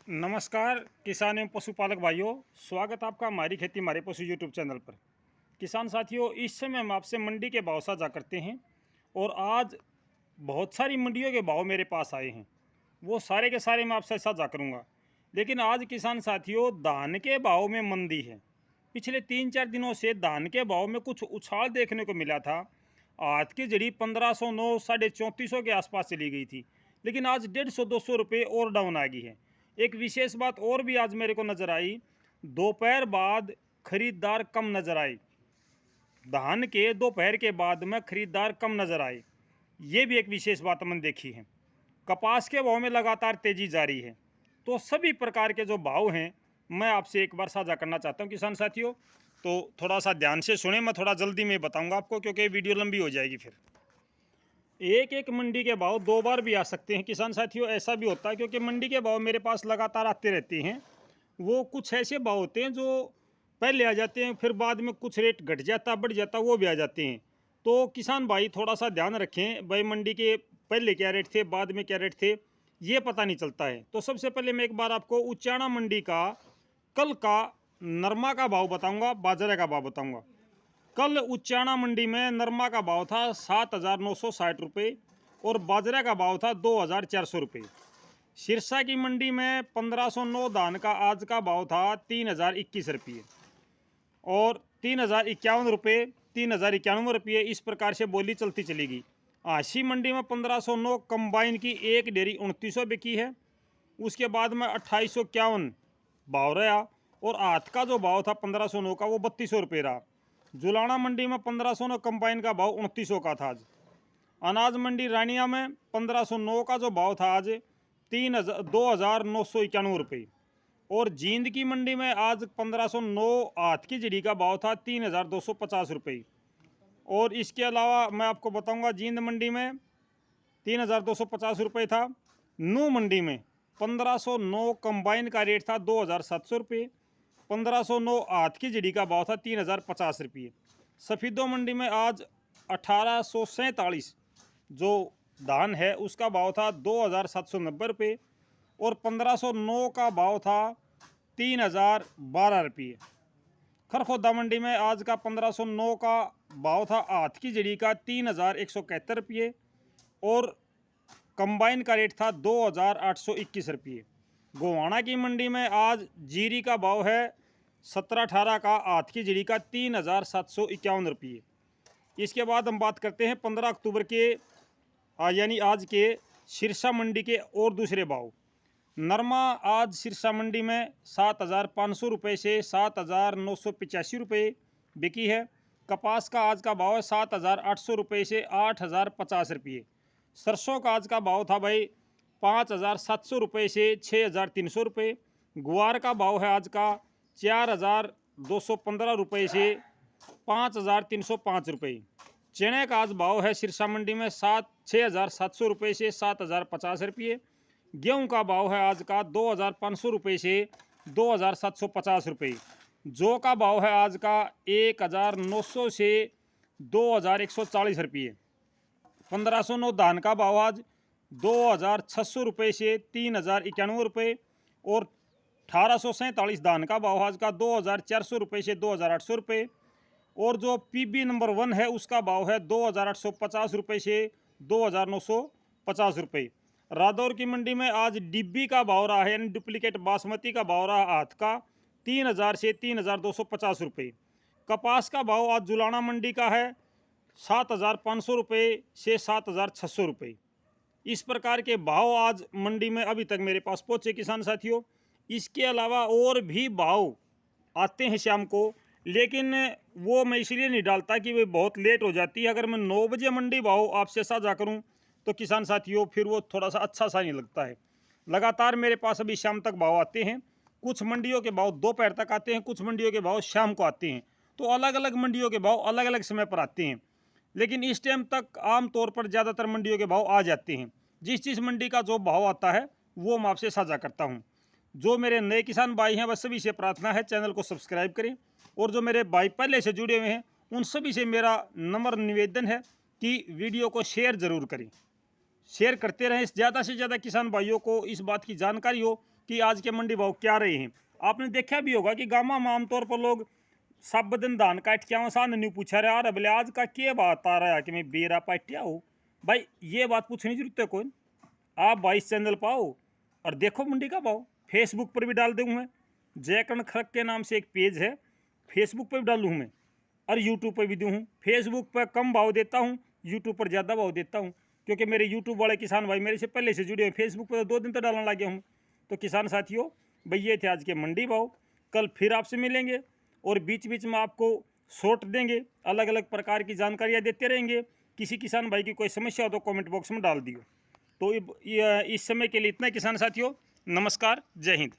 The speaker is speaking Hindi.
नमस्कार किसान एवं पशुपालक भाइयों, स्वागत आपका हमारी खेती हमारे पशु यूट्यूब चैनल पर। किसान साथियों, इस समय हम आपसे मंडी के भाव साझा करते हैं और आज बहुत सारी मंडियों के भाव मेरे पास आए हैं, वो सारे के सारे मैं आपसे साझा करूंगा। लेकिन आज किसान साथियों, धान के भाव में मंदी है। पिछले 3-4 दिनों से धान के भाव में कुछ उछाल देखने को मिला था। आज की जड़ी 1509 3400 के आसपास चली गई थी, लेकिन आज 150-200 रुपये और डाउन आ गई है। एक विशेष बात और भी आज मेरे को नजर आई, दोपहर बाद खरीदार कम नजर आए। धान के दोपहर के बाद में खरीदार कम नजर आए, ये भी एक विशेष बात हमने देखी है। कपास के भाव में लगातार तेजी जारी है। तो सभी प्रकार के जो भाव हैं मैं आपसे एक बार साझा करना चाहता हूं किसान साथियों, तो थोड़ा सा ध्यान से सुने। मैं थोड़ा जल्दी में बताऊंगा आपको, क्योंकि वीडियो लंबी हो जाएगी। फिर एक एक मंडी के भाव दो बार भी आ सकते हैं किसान साथियों, ऐसा भी होता है, क्योंकि मंडी के भाव मेरे पास लगातार आते रहते हैं। वो कुछ ऐसे भाव होते हैं जो पहले आ जाते हैं, फिर बाद में कुछ रेट घट जाता बढ़ जाता, वो भी आ जाते हैं। तो किसान भाई थोड़ा सा ध्यान रखें भाई, मंडी के पहले क्या रेट थे, बाद में क्या रेट थे, ये पता नहीं चलता है। तो सबसे पहले मैं एक बार आपको उचाना मंडी का कल का नरमा का भाव बताऊंगा, बाजरे का भाव बताऊंगा। कल उचाना मंडी में नरमा का भाव था 7,960 रुपये और बाजरा का भाव था 2,400 रुपये। सिरसा की मंडी में 1509 धान का आज का भाव था 3,021 रुपये और 3,051 रुपये, 3,091 रुपये, इस प्रकार से बोली चलती चलेगी। आशी मंडी में 1509 कंबाइन की एक डेयरी 2900 बिकी है। उसके बाद में 2851 भाव रहा और हाथ का जो भाव था 1509 का वो 3200 रुपये रहा। जुलाना मंडी में 1509 कंबाइन का भाव 2900 का था आज। अनाज मंडी रानिया में 1509 का जो भाव था आज 2,991 रुपये और जींद की मंडी में आज 1509 हाथ की जड़ी का भाव था 3,250 रुपये। और इसके अलावा मैं आपको बताऊंगा, जींद मंडी में 3,250 रुपये था। नू मंडी में 1509 कंबाइन का रेट था 2,700 रुपये, 1509 हाथ की जड़ी का भाव था 3,050 रुपये। सफ़ीदों मंडी में आज 1847 जो धान है उसका भाव था 2,790 रुपये और 1509 का भाव था 3,012 रुपये। खरखोदा मंडी में आज का 1509 का भाव था हाथ की जड़ी का 3,171 रुपये और कंबाइन का रेट था 2,821 रुपये। गोवाना की मंडी में आज जीरी का भाव है 17-18 का, हाथ की जड़ी का 3,751 रुपये। इसके बाद हम बात करते हैं 15 अक्टूबर के यानी आज के सिरसा मंडी के और दूसरे भाव। नरमा आज सिरसा मंडी में 7,500 रुपये से 7,985 रुपये बिकी है। कपास का आज का भाव है 7,800 रुपये से 8,050 रुपये। सरसों का आज का भाव था भाई 5,700 रुपये से 6,300 रुपये। गुआर का भाव है आज का 4,215 रुपये से 5,305 रुपये। चने का आज भाव है सिरसा मंडी में 6,700 रुपये से 7,050 रुपये। गेहूं का भाव है आज का 2,500 रुपये से 2,750 रुपये। जौ का भाव है आज का 1,900 से 2,140 रुपये। 1509 धान का भाव आज 2,600 रुपये से 3,091 रुपये और 1847 धान का भाव आज का 2,400 रुपये से 2,800 रुपये। और जो पीबी नंबर 1 है उसका भाव है 2,850 रुपये से 2,950 रुपये। रादौर की मंडी में आज डिब्बी का भाव रहा है, यानी डुप्लीकेट बासमती का भाव रहा हाथ का 3,000 से 3,250 रुपये। कपास का भाव आज जुलाना मंडी का है 7,500 रुपये से 7,600 रुपये। इस प्रकार के भाव आज मंडी में अभी तक मेरे पास पहुँचे किसान साथियों। इसके अलावा और भी भाव आते हैं शाम को, लेकिन वो मैं इसलिए नहीं डालता कि वे बहुत लेट हो जाती है। अगर मैं 9 बजे मंडी भाव आपसे साझा करूं तो किसान साथियों फिर वो थोड़ा सा अच्छा सा नहीं लगता है। लगातार मेरे पास अभी शाम तक भाव आते हैं। कुछ मंडियों के भाव दोपहर तक आते हैं, कुछ मंडियों के भाव शाम को आते हैं। तो अलग अलग मंडियों के भाव अलग अलग समय पर आते हैं, लेकिन इस टाइम तक आमतौर पर ज़्यादातर मंडियों के भाव आ जाते हैं। जिस मंडी का जो भाव आता है वो मैं आपसे साझा करता हूँ। जो मेरे नए किसान भाई हैं वह सभी से प्रार्थना है चैनल को सब्सक्राइब करें, और जो मेरे भाई पहले से जुड़े हुए हैं उन सभी से मेरा नम्र निवेदन है कि वीडियो को शेयर ज़रूर करें। शेयर करते रहें, ज़्यादा से ज़्यादा किसान भाइयों को इस बात की जानकारी हो कि आज के मंडी भाव क्या रहे हैं। आपने देखा भी होगा कि गाँव में आमतौर पर लोग सब दिन धान काट के आवा नहीं पूछा रहे यार बोले आज का क्या बात आ रहा है कि मैं बेरा पाटिया हूँ। भाई ये बात पूछने की जरूरत है कौन। आप 22 चैनल पाओ और देखो मंडी का भाव। फेसबुक पर भी डाल दूँ मैं, जयकर्ण खड़क के नाम से एक पेज है, फेसबुक पर भी डालूँ मैं और यूट्यूब पर भी दूँ। फेसबुक पर कम भाव देता हूँ, यूट्यूब पर ज़्यादा भाव देता हूँ, क्योंकि मेरे यूट्यूब वाले किसान भाई मेरे से पहले से जुड़े हैं। फेसबुक पर 2 दिन तो डालने लगे हूँ। तो किसान साथियों, भाई ये थे आज के मंडी भाव। कल फिर आपसे मिलेंगे और बीच बीच में आपको शॉर्ट देंगे, अलग अलग प्रकार की जानकारियाँ देते रहेंगे। किसी किसान भाई की कोई समस्या हो तो कमेंट बॉक्स में डाल दियो। तो इस समय के लिए इतना किसान साथियों, नमस्कार, जय हिंद।